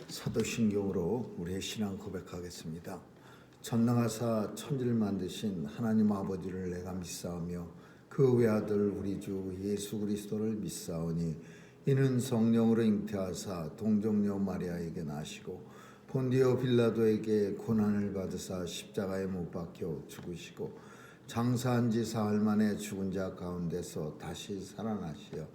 사도신경으로 우리의 신앙 고백하겠습니다. 전능하사 천지를 만드신 하나님 아버지를 내가 믿사오며 그 외아들 우리 주 예수 그리스도를 믿사오니 이는 성령으로 잉태하사 동정녀 마리아에게 나시고 본디오 빌라도에게 고난을 받으사 십자가에 못 박혀 죽으시고 장사한 지 사흘 만에 죽은 자 가운데서 다시 살아나시어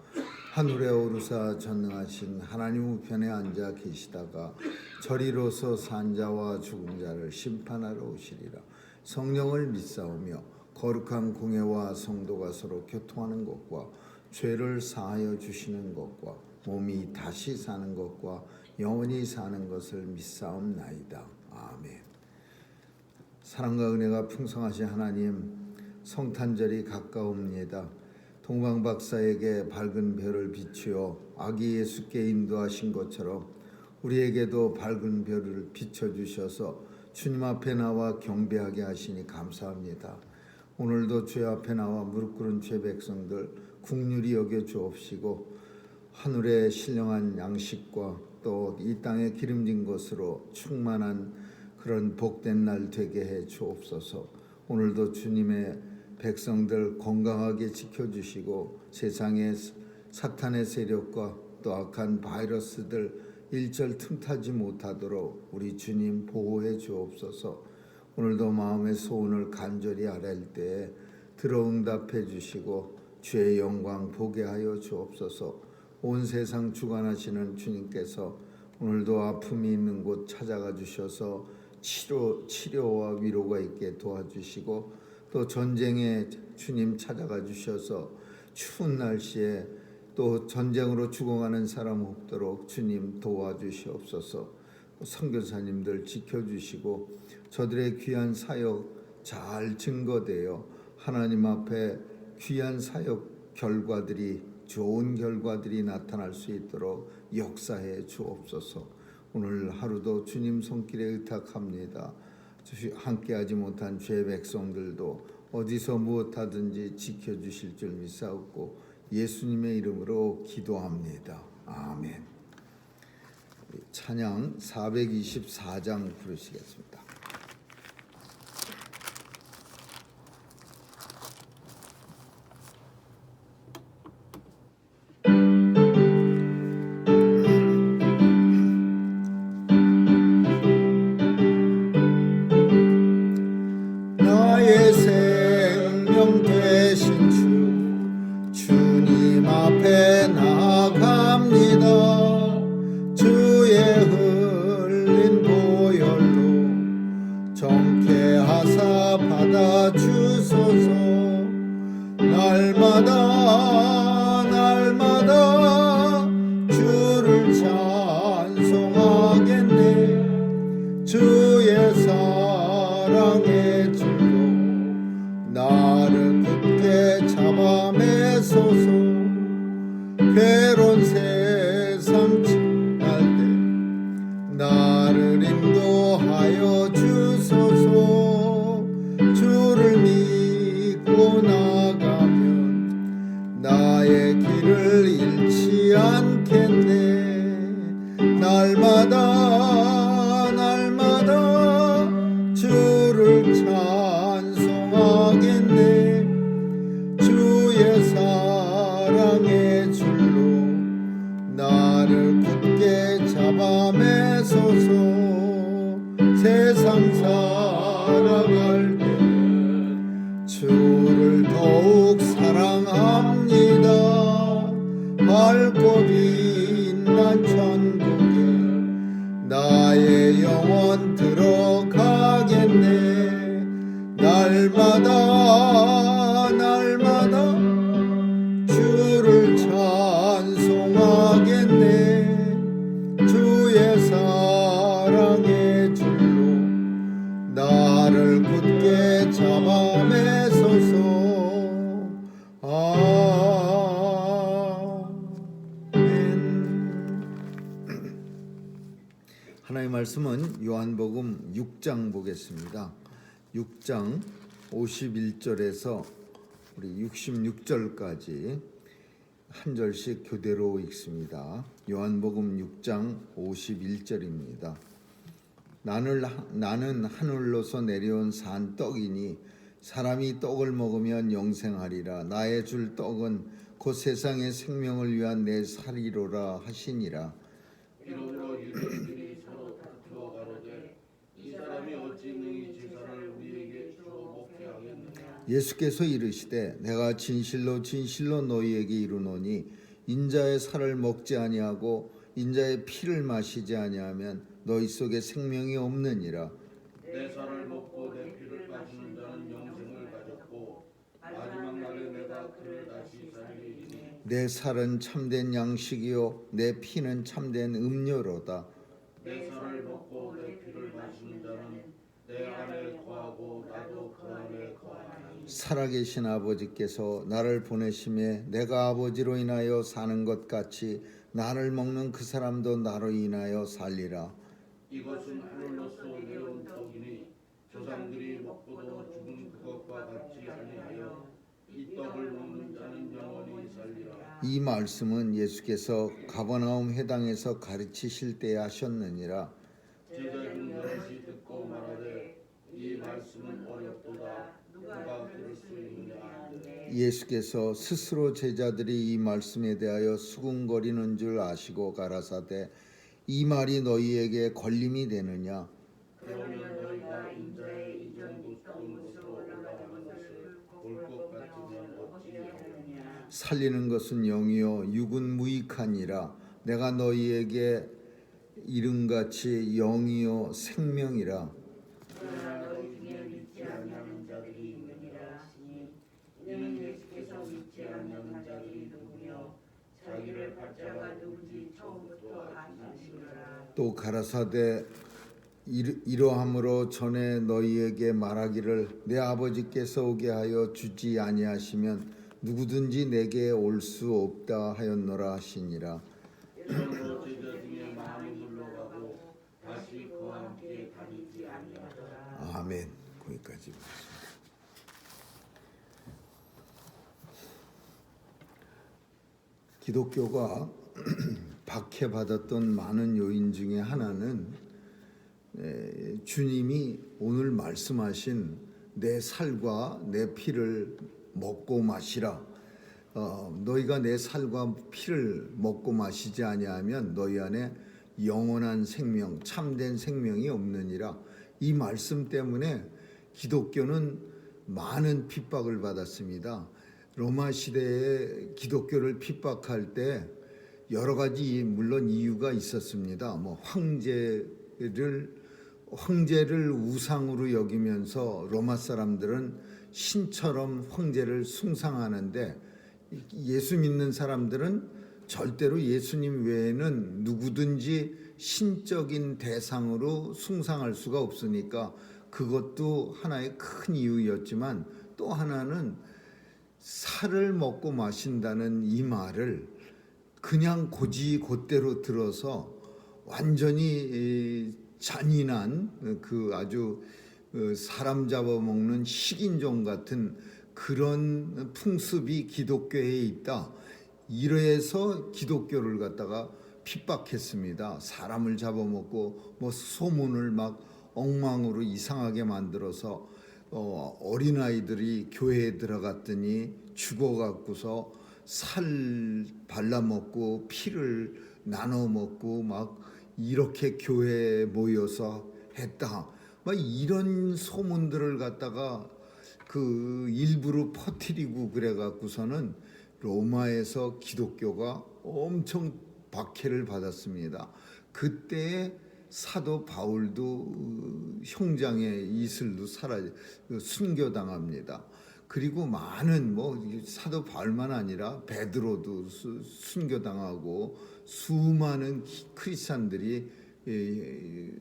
하늘에 오르사 전능하신 하나님 우편에 앉아 계시다가 저리로서 산 자와 죽은 자를 심판하러 오시리라. 성령을 믿사오며 거룩한 공회와 성도가 서로 교통하는 것과 죄를 사하여 주시는 것과 몸이 다시 사는 것과 영원히 사는 것을 믿사옵나이다. 아멘. 사랑과 은혜가 풍성하신 하나님, 성탄절이 가까웁니다. 동방박사에게 밝은 별을 비추어 아기 예수께 인도하신 것처럼 우리에게도 밝은 별을 비춰주셔서 주님 앞에 나와 경배하게 하시니 감사합니다. 오늘도 주의 앞에 나와 무릎 꿇은 주의 백성들 긍휼히 여겨 주옵시고 하늘의 신령한 양식과 또 이 땅의 기름진 것으로 충만한 그런 복된 날 되게 해 주옵소서. 오늘도 주님의 백성들 건강하게 지켜주시고 세상의 사탄의 세력과 또 악한 바이러스들 일절 틈타지 못하도록 우리 주님 보호해 주옵소서. 오늘도 마음의 소원을 간절히 아뢰을 때에 들어응답해 주시고 주의 영광 보게 하여 주옵소서. 온 세상 주관하시는 주님께서 오늘도 아픔이 있는 곳 찾아가 주셔서 치료와 위로가 있게 도와주시고 또 전쟁에 주님 찾아가 주셔서 추운 날씨에 또 전쟁으로 죽어가는 사람 없도록 주님 도와주시옵소서. 선교사님들 지켜주시고 저들의 귀한 사역 잘 증거되어 하나님 앞에 귀한 사역 결과들이 좋은 결과들이 나타날 수 있도록 역사해 주옵소서. 오늘 하루도 주님 손길에 의탁합니다. 함께하지 못한 죄 백성들도 어디서 무엇하든지 지켜주실 줄 믿사옵고 예수님의 이름으로 기도합니다. 아멘. 찬양 424장 부르시겠습니다. 나의 생명 되신 주님 앞에 나아갑니다. 주의 흘린 보혈로 정케하사 받아주소서. 날마다 주를 찬송하겠네. 주의 사랑에 나를 굳게 잡아 매소서. 괴로운 세상 지날 때 나를 인도하여 주소서. 주를 믿고 나가면 나의 길을 잃지 않겠네. 날마다 주를 찬송하겠네. 주의 사랑의 줄로 나를 굳게 잡아 매소서. 세상 살아갈 때 주를 더욱 사랑합니다. 밝고 빛난 천국에 나의 영혼 들어가겠네. 날마다 주를 찬송하겠네. 주의 사랑의 줄로 나를 굳게 잡아 매소서. 아멘. 하나님의 말씀은 요한복음 6장 보겠습니다. 6장 51절에서 우리 66절까지 한 절씩 교대로 읽습니다. 요한복음 6장 51절입니다. 나는 하늘로서 내려온 산 떡이니 사람이 떡을 먹으면 영생하리라. 나의 줄 떡은 곧 세상의 생명을 위한 내 살이로라 하시니라. 이러므로 유대인들이 서로 다투어 가로되 이 사람이 어찌 능히 제사를 우리에게 주어 먹게 하겠느냐. 예수께서 이르시되 내가 진실로 진실로 너희에게 이르노니 인자의 살을 먹지 아니하고 인자의 피를 마시지 아니하면 너희 속에 생명이 없느니라. 내 살을 먹고 내 피를 마시는 자는 영생을 가졌고 마지막 날에 내가 그를 다시 살리리니 내 살은 참된 양식이요 내 피는 참된 음료로다. 내 살을 먹고 내 피를 마시는 자는 내 안에 거하고 나도 그 안에 거하나니 살아계신 아버지께서 나를 보내심에 내가 아버지로 인하여 사는 것 같이 나를 먹는 그 사람도 나로 인하여 살리라. 이것은 하늘로서 내려온 떡이니 조상들이 먹고도 죽은 그것과 같이 아니하여 이 떡을 먹는 자는 영원히 살리라. 이 말씀은 예수께서 가버나움 회당에서 가르치실 때에 하셨느니라. 제자 중 여럿이 듣고 말하되 이 말씀은 어렵도다. 누가 들을 수 있느냐 하는데 예수께서 스스로 제자들이 이 말씀에 대하여 수군거리는 줄 아시고 가라사대 이 말이 너희에게 걸림이 되느냐. 그러면 너희가 인자의 이전 높은 곳으로 올라가는 것을 볼 것 같으면 어찌하느냐. 살리는 것은 영이요 육은 무익하니라. 내가 너희에게 이름같이 영이요 생명이라. 그러나 너희 중에 믿지 아니하는 자들이 있느니라 하시니 이는 예수께서 믿지 아니하는 자들이 누구며 자기를 받자가 누구지 처음부터 아시니라. 또 가라사대 이러함으로 전에 너희에게 말하기를 내 아버지께서 오게 하여 주지 아니하시면 누구든지 내게 올 수 없다 하였노라 하시니라. 그러므로 제자 중에 많이 물러가고 다시 그와 함께 다니지 아니하더라. 아멘. 거기까지 보겠습니다. 기독교가 박해받았던 많은 요인 중에 하나는 주님이 오늘 말씀하신 내 살과 내 피를 먹고 마시라. 너희가 내 살과 피를 먹고 마시지 아니하면 너희 안에 영원한 생명, 참된 생명이 없느니라. 이 말씀 때문에 기독교는 많은 핍박을 받았습니다. 로마 시대에 기독교를 핍박할 때 여러 가지 물론 이유가 있었습니다. 황제를 우상으로 여기면서 로마 사람들은 신처럼 황제를 숭상하는데 예수 믿는 사람들은 절대로 예수님 외에는 누구든지 신적인 대상으로 숭상할 수가 없으니까 그것도 하나의 큰 이유였지만 또 하나는 살을 먹고 마신다는 이 말을 그냥 곧대로 들어서 완전히 잔인한 그 아주 사람 잡아먹는 식인종 같은 그런 풍습이 기독교에 있다. 이래서 기독교를 갖다가 핍박했습니다. 사람을 잡아먹고 소문을 막 엉망으로 이상하게 만들어서 어린아이들이 교회에 들어갔더니 죽어갖고서 살 발라먹고 피를 나눠먹고 막 이렇게 교회에 모여서 했다. 막 이런 소문들을 갖다가 그 일부러 퍼뜨리고 그래갖고서는 로마에서 기독교가 엄청 박해를 받았습니다. 그때 사도 바울도 형장의 이슬로 순교당합니다. 그리고 많은 사도 바울만 아니라 베드로도 순교당하고 수많은 크리스찬들이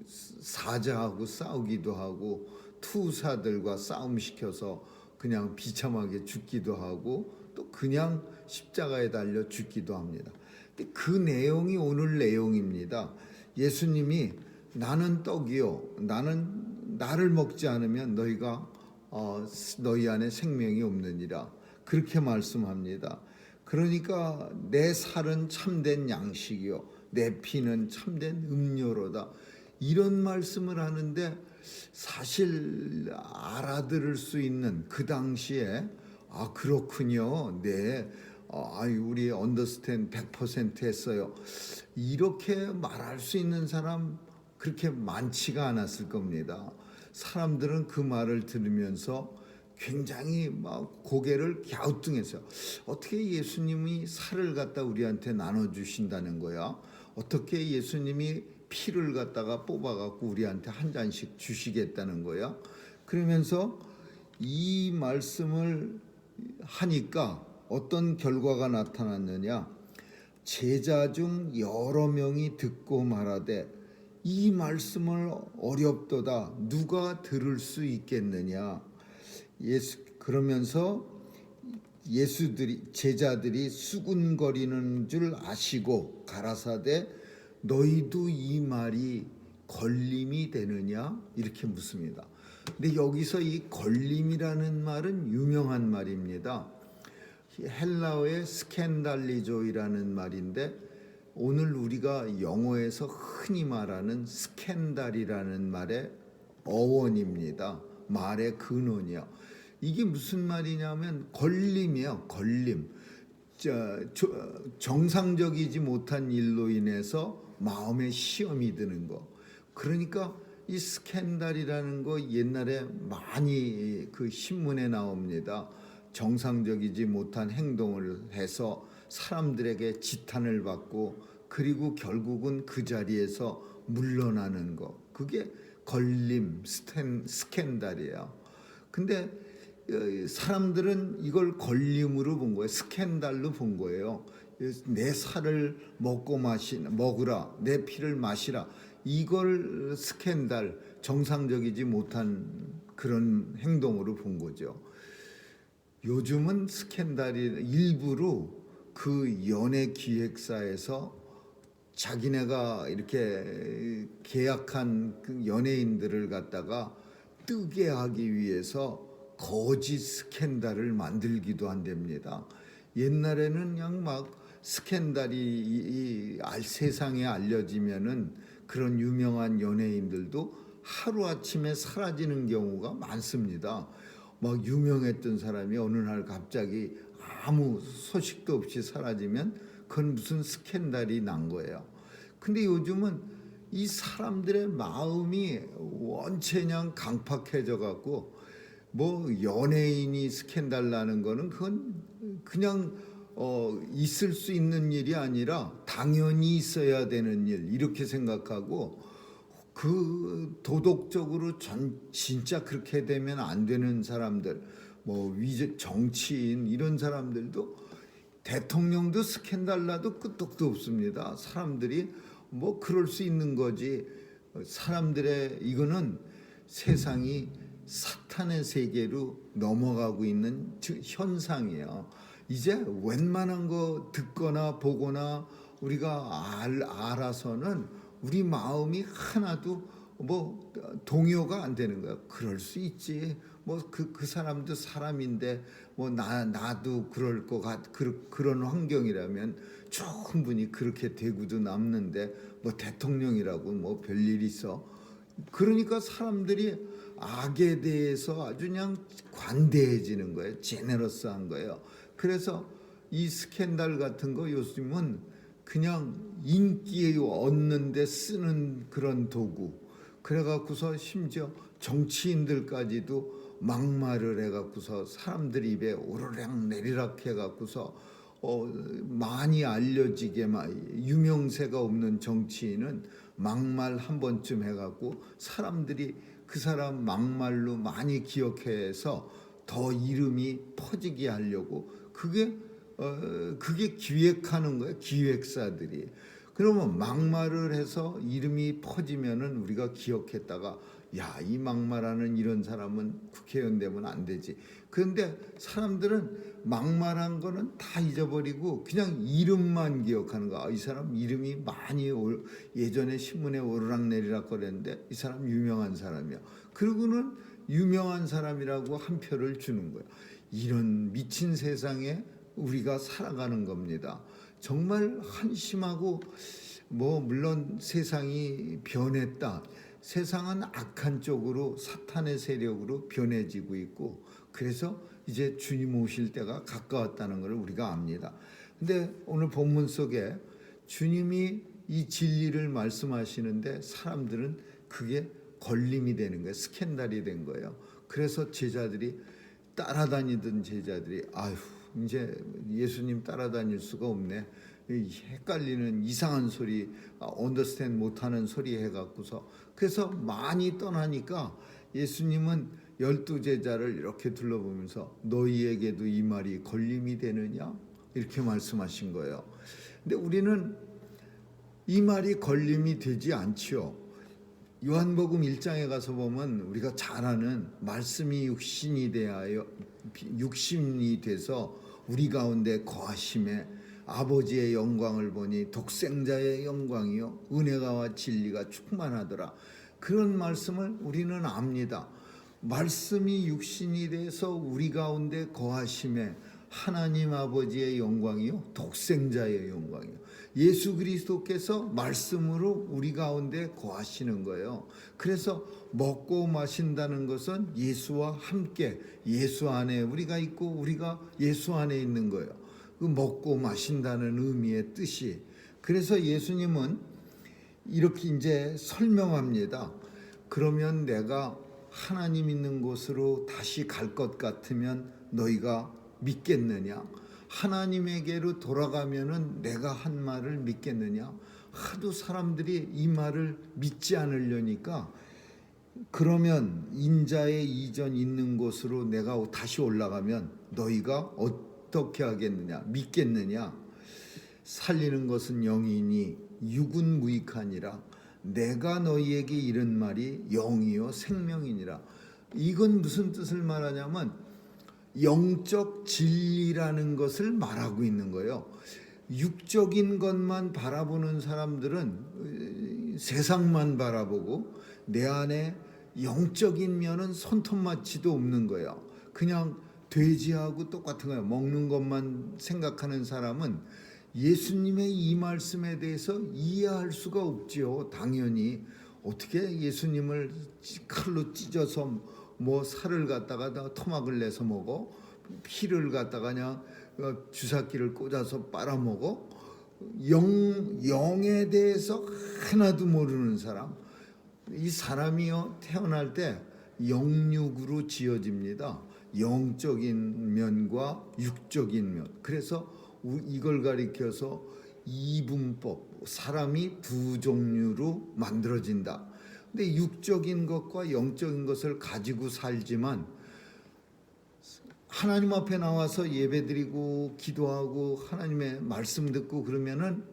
사자하고 싸우기도 하고 투사들과 싸움시켜서 그냥 비참하게 죽기도 하고 또 그냥 십자가에 달려 죽기도 합니다. 근데 그 내용이 오늘 내용입니다. 예수님이 나는 떡이요 나를 먹지 않으면 너희 안에 생명이 없느니라 그렇게 말씀합니다. 그러니까 내 살은 참된 양식이요 내 피는 참된 음료로다. 이런 말씀을 하는데 사실 알아들을 수 있는 그 당시에 아 그렇군요. 네. 우리 언더스탠 100% 했어요. 이렇게 말할 수 있는 사람 그렇게 많지가 않았을 겁니다. 사람들은 그 말을 들으면서 굉장히 막 고개를 갸우뚱했어요. 어떻게 예수님이 살을 갖다 우리한테 나눠주신다는 거야? 어떻게 예수님이 피를 갖다가 뽑아갖고 우리한테 한 잔씩 주시겠다는 거야? 그러면서 이 말씀을 하니까 어떤 결과가 나타났느냐? 제자 중 여러 명이 듣고 말하되 이 말씀을 어렵도다 누가 들을 수 있겠느냐? 그러면서 제자들이 수군거리는 줄 아시고 가라사대 너희도 이 말이 걸림이 되느냐? 이렇게 묻습니다. 근데 여기서 이 걸림이라는 말은 유명한 말입니다. 헬라어의 스캔달리조이라는 말인데 오늘 우리가 영어에서 흔히 말하는 스캔달이라는 말의 어원입니다. 말의 근원이요. 이게 무슨 말이냐면 걸림이에요. 걸림. 정상적이지 못한 일로 인해서 마음에 시험이 드는 거. 그러니까 이 스캔달이라는 거 옛날에 많이 그 신문에 나옵니다. 정상적이지 못한 행동을 해서 사람들에게 지탄을 받고 그리고 결국은 그 자리에서 물러나는 거. 그게 걸림, 스캔달이에요. 근데 사람들은 이걸 걸림으로 본 거예요. 스캔달로 본 거예요. 내 살을 먹으라, 내 피를 마시라. 이걸 스캔달, 정상적이지 못한 그런 행동으로 본 거죠. 요즘은 스캔달이 일부러 그 연예 기획사에서 자기네가 이렇게 계약한 그 연예인들을 갖다가 뜨게 하기 위해서 거짓 스캔달을 만들기도 한답니다. 옛날에는 그냥 막 스캔달이 세상에 알려지면은 그런 유명한 연예인들도 하루아침에 사라지는 경우가 많습니다. 막 유명했던 사람이 어느 날 갑자기 아무 소식도 없이 사라지면 그건 무슨 스캔달이 난 거예요. 근데 요즘은 이 사람들의 마음이 원체 그냥 강팍해져 갖고 뭐 연예인이 스캔달 나는 거는 그건 그냥 있을 수 있는 일이 아니라 당연히 있어야 되는 일 이렇게 생각하고 그 도덕적으로 진짜 그렇게 되면 안 되는 사람들 뭐 정치인 이런 사람들도 대통령도 스캔달 나도 끄떡도 없습니다. 사람들이 뭐 그럴 수 있는 거지. 사람들의 이거는 세상이 사탄의 세계로 넘어가고 있는 현상이에요. 이제 웬만한 거 듣거나 보거나 우리가 알아서는 우리 마음이 하나도 뭐 동요가 안 되는 거야. 그럴 수 있지. 뭐 그 사람도 사람인데 뭐 나도 그럴 것 그런 환경이라면 충분히 그렇게 되고도 남는데 뭐 대통령이라고 뭐 별일 있어. 그러니까 사람들이 악에 대해서 아주 그냥 관대해지는 거예요. 제네러스한 거예요. 그래서 이 스캔들 같은 거 요즘은 그냥 인기 얻는 데 쓰는 그런 도구. 그래갖고서 심지어 정치인들까지도 막말을 해갖고서 사람들 입에 오르락 내리락 해갖고서 많이 알려지게 유명세가 없는 정치인은 막말 한 번쯤 해갖고 사람들이 그 사람 막말로 많이 기억해서 더 이름이 퍼지게 하려고 그게 기획하는 거예요. 기획사들이. 그러면 막말을 해서 이름이 퍼지면은 우리가 기억했다가 야, 이 막말하는 이런 사람은 국회의원 되면 안 되지. 그런데 사람들은 막말한 거는 다 잊어버리고 그냥 이름만 기억하는 거야. 이 사람 이름이 많이 예전에 신문에 오르락내리락 거렸는데 이 사람 유명한 사람이야. 그리고는 유명한 사람이라고 한 표를 주는 거야. 이런 미친 세상에 우리가 살아가는 겁니다. 정말 한심하고 물론 세상이 변했다. 세상은 악한 쪽으로 사탄의 세력으로 변해지고 있고 그래서 이제 주님 오실 때가 가까웠다는 것을 우리가 압니다. 근데 오늘 본문 속에 주님이 이 진리를 말씀하시는데 사람들은 그게 걸림이 되는 거예요. 스캔들이 된 거예요. 그래서 제자들이 따라다니던 제자들이 아휴 이제 예수님 따라다닐 수가 없네. 헷갈리는 이상한 소리, 언더스탠드 못하는 소리 해갖고서 그래서 많이 떠나니까 예수님은 12제자를 이렇게 둘러보면서 너희에게도 이 말이 걸림이 되느냐? 이렇게 말씀하신 거예요. 근데 우리는 이 말이 걸림이 되지 않지요. 요한복음 1장에 가서 보면 우리가 잘 아는 말씀이 육신이 돼서 우리 가운데 거하심에 아버지의 영광을 보니 독생자의 영광이요 은혜와 진리가 충만하더라. 그런 말씀을 우리는 압니다. 말씀이 육신이 돼서 우리 가운데 거하심에 하나님 아버지의 영광이요 독생자의 영광이요 예수 그리스도께서 말씀으로 우리 가운데 거하시는 거예요. 그래서 먹고 마신다는 것은 예수와 함께 예수 안에 우리가 있고 우리가 예수 안에 있는 거예요. 그 먹고 마신다는 의미의 뜻이. 그래서 예수님은 이렇게 이제 설명합니다. 그러면 내가 하나님 있는 곳으로 다시 갈 것 같으면 너희가 믿겠느냐? 하나님에게로 돌아가면은 내가 한 말을 믿겠느냐? 하도 사람들이 이 말을 믿지 않으려니까 그러면 인자의 이전 있는 곳으로 내가 다시 올라가면 너희가 어떻게 하겠느냐? 믿겠느냐? 살리는 것은 영이니 육은 무익하니라. 내가 너희에게 이른 말이 영이요 생명이니라. 이건 무슨 뜻을 말하냐면 영적 진리라는 것을 말하고 있는 거예요. 육적인 것만 바라보는 사람들은 세상만 바라보고 내 안에 영적인 면은 손톱맞이도 없는 거예요. 그냥 돼지하고 똑같은 거예요. 먹는 것만 생각하는 사람은 예수님의 이 말씀에 대해서 이해할 수가 없지요. 당연히 어떻게 예수님을 칼로 찢어서 살을 갖다가 토막을 내서 먹어? 피를 갖다가 그냥 주사기를 꽂아서 빨아먹어? 영에 대해서 하나도 모르는 사람. 이 사람이요 태어날 때 영육으로 지어집니다. 영적인 면과 육적인 면. 그래서 이걸 가리켜서 이분법, 사람이 두 종류로 만들어진다. 근데 육적인 것과 영적인 것을 가지고 살지만 하나님 앞에 나와서 예배드리고 기도하고 하나님의 말씀 듣고 그러면은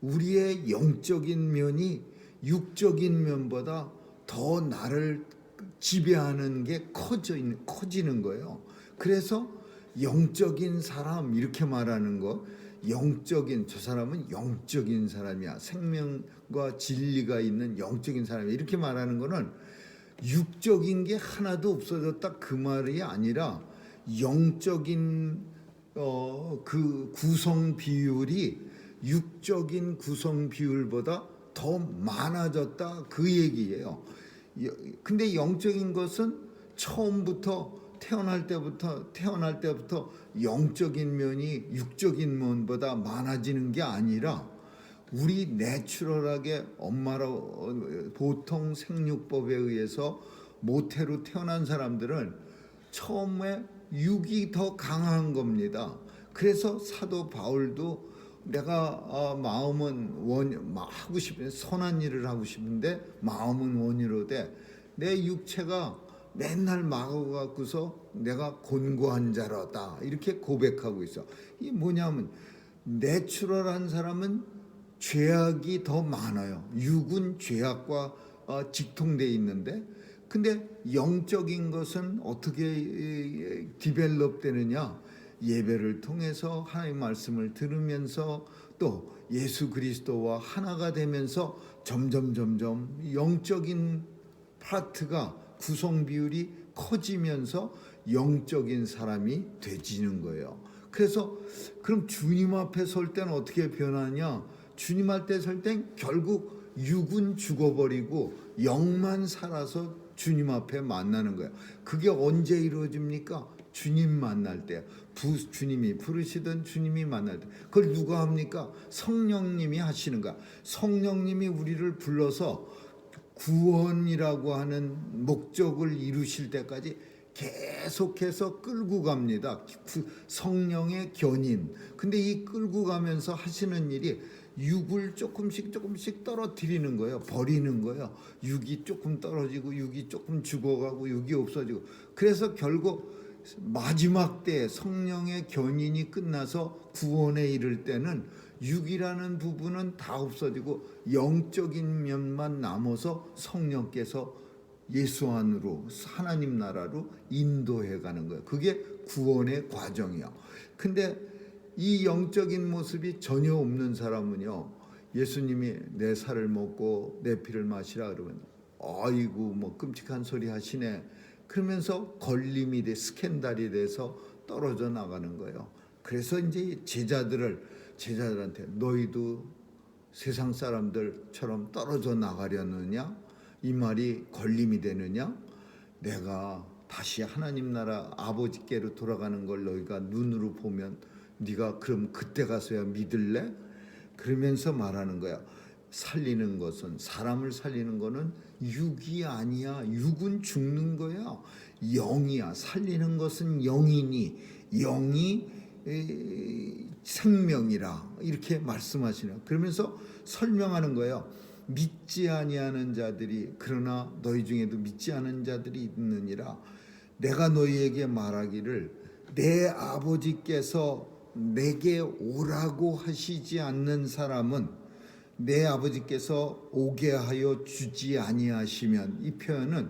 우리의 영적인 면이 육적인 면보다 더 나를 지배하는 게 커지는 거예요. 그래서 영적인 사람 이렇게 말하는 거, 영적인 저 사람은 영적인 사람이야. 생명과 진리가 있는 영적인 사람이야. 이렇게 말하는 거는 육적인 게 하나도 없어졌다 그 말이 아니라 영적인 그 구성 비율이 육적인 구성 비율보다 더 많아졌다 그 얘기예요. 근데 영적인 것은 처음부터 태어날 때부터 영적인 면이 육적인 면보다 많아지는 게 아니라 우리 내추럴하게 엄마로 보통 생육법에 의해서 모태로 태어난 사람들은 처음에 육이 더 강한 겁니다. 그래서 사도 바울도 내가 마음은 하고 싶은 선한 일을 하고 싶은데 마음은 원이로되 내 육체가 맨날 막아 갖고서 내가 곤고한 자라다 이렇게 고백하고 있어. 이게 뭐냐면 내추럴한 사람은 죄악이 더 많아요. 육은 죄악과 직통돼 있는데 근데 영적인 것은 어떻게 디벨롭 되느냐? 예배를 통해서 하나님의 말씀을 들으면서 또 예수 그리스도와 하나가 되면서 점점 영적인 파트가 구성 비율이 커지면서 영적인 사람이 되지는 거예요. 그래서 그럼 주님 앞에 설 때는 어떻게 변하냐? 주님 앞에 설 땐 결국 육은 죽어버리고 영만 살아서 주님 앞에 만나는 거예요. 그게 언제 이루어집니까? 주님 만날 때, 주님이 부르시던 주님이 만날 때. 그걸 누가 합니까? 성령님이 하시는 거야. 성령님이 우리를 불러서 구원이라고 하는 목적을 이루실 때까지 계속해서 끌고 갑니다. 성령의 견인. 근데 이 끌고 가면서 하시는 일이 육을 조금씩 떨어뜨리는 거예요. 버리는 거예요. 육이 조금 떨어지고 육이 조금 죽어가고 육이 없어지고. 그래서 결국 마지막 때 성령의 견인이 끝나서 구원에 이를 때는 육이라는 부분은 다 없어지고 영적인 면만 남아서 성령께서 예수 안으로 하나님 나라로 인도해 가는 거예요. 그게 구원의 과정이야. 근데 이 영적인 모습이 전혀 없는 사람은요, 예수님이 내 살을 먹고 내 피를 마시라 그러면 아이고 뭐 끔찍한 소리 하시네 그러면서 걸림이 돼 스캔들이 돼서 떨어져 나가는 거예요. 그래서 이제 제자들한테 너희도 세상 사람들처럼 떨어져 나가려느냐? 이 말이 걸림이 되느냐? 내가 다시 하나님 나라 아버지께로 돌아가는 걸 너희가 눈으로 보면 네가 그럼 그때 가서야 믿을래? 그러면서 말하는 거야. 살리는 것은, 사람을 살리는 거는 육이 아니야. 육은 죽는 거야. 영이야. 살리는 것은 영이니 영이 생명이라 이렇게 말씀하시네요. 그러면서 설명하는 거예요. 믿지 아니하는 자들이 그러나 너희 중에도 믿지 않은 자들이 있느니라. 내가 너희에게 말하기를 내 아버지께서 내게 오라고 하시지 않는 사람은 내 아버지께서 오게 하여 주지 아니하시면, 이 표현은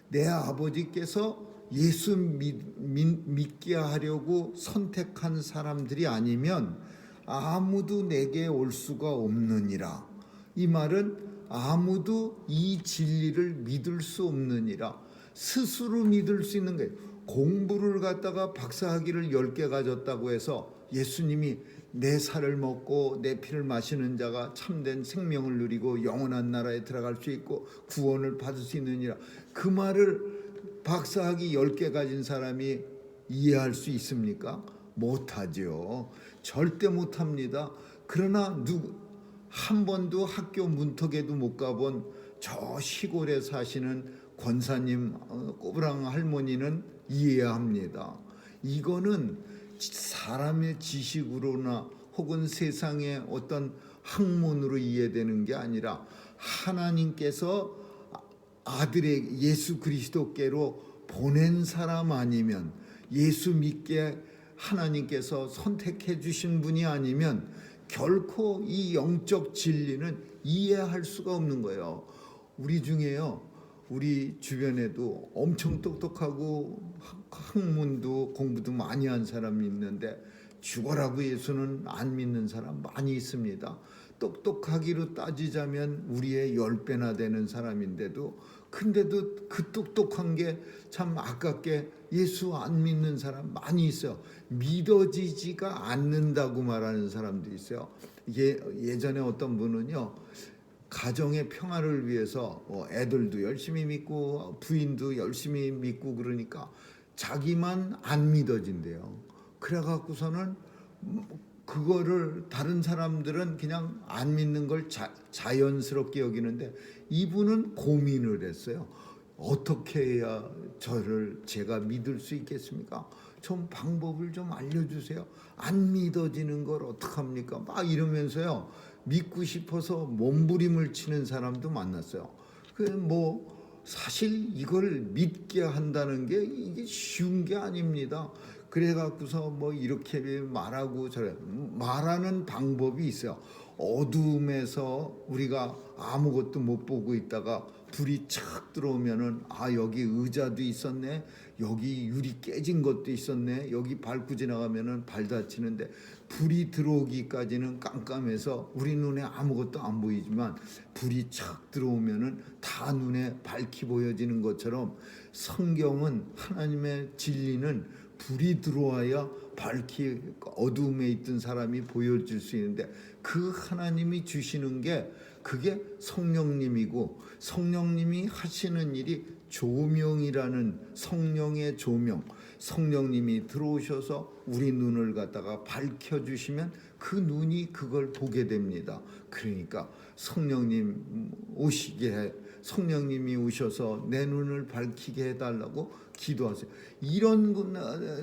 내 아버지께서 예수 믿게 하려고 선택한 사람들이 아니면 아무도 내게 올 수가 없느니라. 이 말은 아무도 이 진리를 믿을 수 없느니라. 스스로 믿을 수 있는 거예요. 공부를 갖다가 박사학위를 10개 가졌다고 해서 예수님이 내 살을 먹고 내 피를 마시는 자가 참된 생명을 누리고 영원한 나라에 들어갈 수 있고 구원을 받을 수 있느니라. 그 말을 박사학위 10개 가진 사람이 이해할 수 있습니까? 못하죠. 절대 못합니다. 그러나 한 번도 학교 문턱에도 못 가본 저 시골에 사시는 권사님, 꼬부랑 할머니는 이해해야 합니다. 이거는 사람의 지식으로나 혹은 세상의 어떤 학문으로 이해되는 게 아니라 하나님께서 아들의 예수 그리스도께로 보낸 사람 아니면, 예수 믿게 하나님께서 선택해 주신 분이 아니면 결코 이 영적 진리는 이해할 수가 없는 거예요. 우리 중에요, 우리 주변에도 엄청 똑똑하고 학문도 공부도 많이 한 사람이 있는데 죽어라고 예수는 안 믿는 사람 많이 있습니다. 똑똑하기로 따지자면 우리의 10배나 되는 사람인데도, 근데도 그 똑똑한 게 참 아깝게 예수 안 믿는 사람 많이 있어요. 믿어지지가 않는다고 말하는 사람도 있어요. 예전에 어떤 분은요, 가정의 평화를 위해서 애들도 열심히 믿고 부인도 열심히 믿고 그러니까 자기만 안 믿어진대요. 그래갖고서는 그거를 다른 사람들은 그냥 안 믿는 걸 자연스럽게 여기는데 이분은 고민을 했어요. 어떻게 해야 제가 믿을 수 있겠습니까? 좀 방법을 좀 알려주세요. 안 믿어지는 걸 어떡합니까? 막 이러면서요, 믿고 싶어서 몸부림을 치는 사람도 만났어요. 사실 이걸 믿게 한다는 게 이게 쉬운 게 아닙니다. 그래갖고서 이렇게 말하고 말하는 방법이 있어요. 어둠에서 우리가 아무것도 못 보고 있다가 불이 착 들어오면은 여기 의자도 있었네, 여기 유리 깨진 것도 있었네, 여기 밟고 지나가면은 발 다치는데, 불이 들어오기까지는 깜깜해서 우리 눈에 아무것도 안 보이지만 불이 착 들어오면은 다 눈에 밝히 보여지는 것처럼 성경은, 하나님의 진리는 불이 들어와야 밝히 어두움에 있던 사람이 보여질 수 있는데 그 하나님이 주시는 게 그게 성령님이고 성령님이 하시는 일이 조명이라는 성령의 조명, 성령님이 들어오셔서 우리 눈을 갖다가 밝혀주시면 그 눈이 그걸 보게 됩니다. 그러니까 성령님 오시게 해, 성령님이 오셔서 내 눈을 밝히게 해달라고 기도하세요. 이런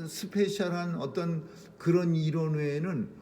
스페셜한 어떤 그런 이론 외에는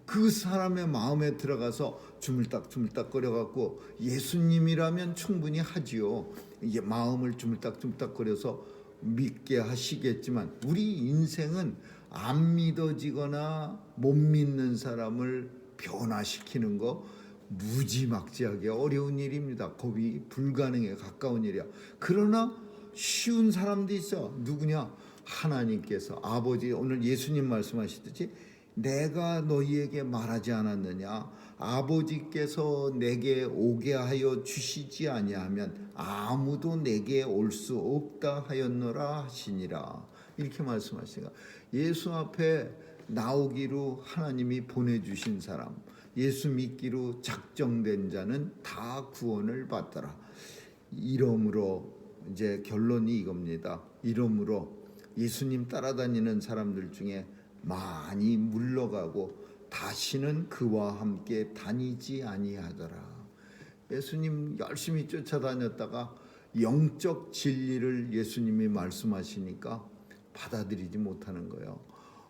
그 사람의 마음에 들어가서 주물딱 거려갖고 예수님이라면 충분히 하지요. 이게 마음을 주물딱 거려서 믿게 하시겠지만 우리 인생은 안 믿어지거나 못 믿는 사람을 변화시키는 거 무지막지하게 어려운 일입니다. 거의 불가능에 가까운 일이야. 그러나 쉬운 사람도 있어. 누구냐? 하나님께서 아버지, 오늘 예수님 말씀하시듯이 내가 너희에게 말하지 않았느냐? 아버지께서 내게 오게 하여 주시지 아니하면 아무도 내게 올 수 없다 하였노라 하시니라. 이렇게 말씀하시니까 예수 앞에 나오기로 하나님이 보내주신 사람, 예수 믿기로 작정된 자는 다 구원을 받더라. 이러므로 이제 결론이 이겁니다. 이러므로 예수님 따라다니는 사람들 중에 많이 물러가고 다시는 그와 함께 다니지 아니하더라. 예수님 열심히 쫓아다녔다가 영적 진리를 예수님이 말씀하시니까 받아들이지 못하는 거예요.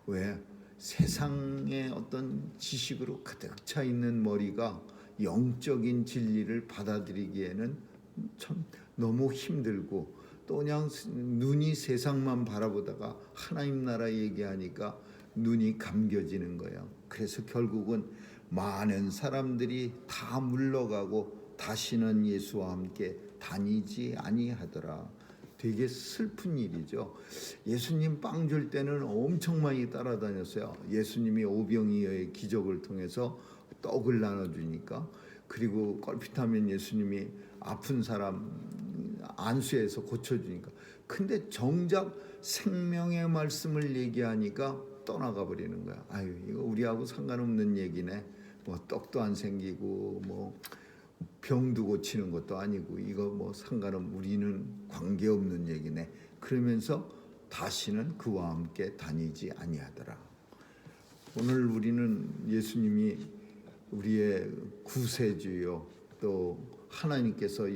왜? 세상의 어떤 지식으로 가득 차 있는 머리가 영적인 진리를 받아들이기에는 참 너무 힘들고 또 그냥 눈이 세상만 바라보다가 하나님 나라 얘기하니까 눈이 감겨지는 거예요. 그래서 결국은 많은 사람들이 다 물러가고 다시는 예수와 함께 다니지 아니하더라. 되게 슬픈 일이죠. 예수님 빵 줄 때는 엄청 많이 따라다녔어요. 예수님이 오병이어의 기적을 통해서 떡을 나눠주니까, 그리고 껄핏하면 예수님이 아픈 사람 안수해서 고쳐주니까. 근데 정작 생명의 말씀을 얘기하니까 떠나가 버리는 거야. 아유, 이거 우리하고 상관없는 얘기네. 뭐 떡도 안 생기고 뭐 병도 고치는 것도 아니고 이거 뭐 상관없, 우리는 관계없는 얘기네. 그러면서 다시는 그와 함께 다니지 아니하더라. 오늘 우리는 예수님이 우리의 구세주요, 또 하나님께서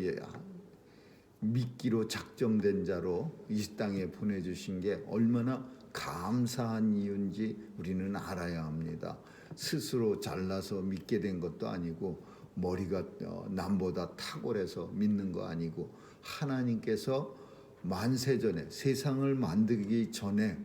믿기로 작정된 자로 이 땅에 보내주신 게 얼마나 감사한 이유인지 우리는 알아야 합니다. 스스로 잘나서 믿게 된 것도 아니고 머리가 남보다 탁월해서 믿는 거 아니고 하나님께서 만세전에, 세상을 만들기 전에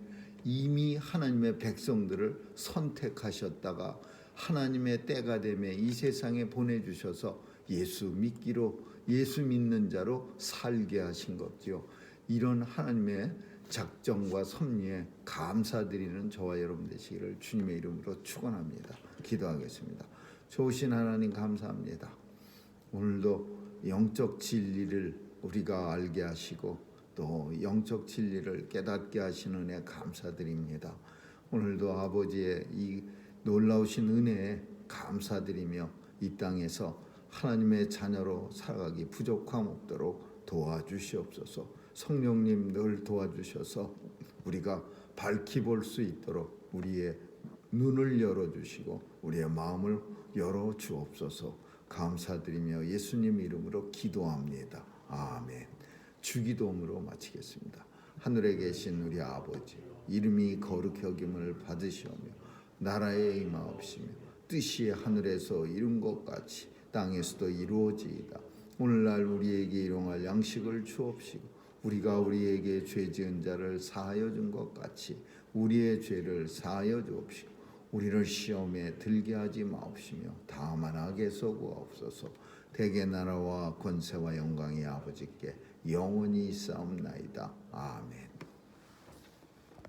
이미 하나님의 백성들을 선택하셨다가 하나님의 때가 되면 이 세상에 보내주셔서 예수 믿기로, 예수 믿는 자로 살게 하신 거죠. 이런 하나님의 작정과 섭리에 감사드리는 저와 여러분 되시기를 주님의 이름으로 축원합니다. 기도하겠습니다. 좋으신 하나님 감사합니다. 오늘도 영적 진리를 우리가 알게 하시고 또 영적 진리를 깨닫게 하시는 은혜 감사드립니다. 오늘도 아버지의 이 놀라우신 은혜에 감사드리며 이 땅에서 하나님의 자녀로 살아가기 부족함 없도록 도와주시옵소서. 성령님 늘 도와주셔서 우리가 밝히 볼 수 있도록 우리의 눈을 열어주시고 우리의 마음을 열어주옵소서. 감사드리며 예수님 이름으로 기도합니다. 아멘. 주기도문으로 마치겠습니다. 하늘에 계신 우리 아버지, 이름이 거룩히 여김을 받으시오며 나라에 임하옵시며 뜻이 하늘에서 이룬 것 같이 땅에서도 이루어지이다. 오늘날 우리에게 일용할 양식을 주옵시고 우리가 우리에게 죄 지은 자를 사하여 준 것 같이 우리의 죄를 사하여 주옵시고 우리를 시험에 들게 하지 마옵시며 다만 악에서 구하옵소서. 대개 나라와 권세와 영광이 아버지께 영원히 있사옵나이다. 아멘.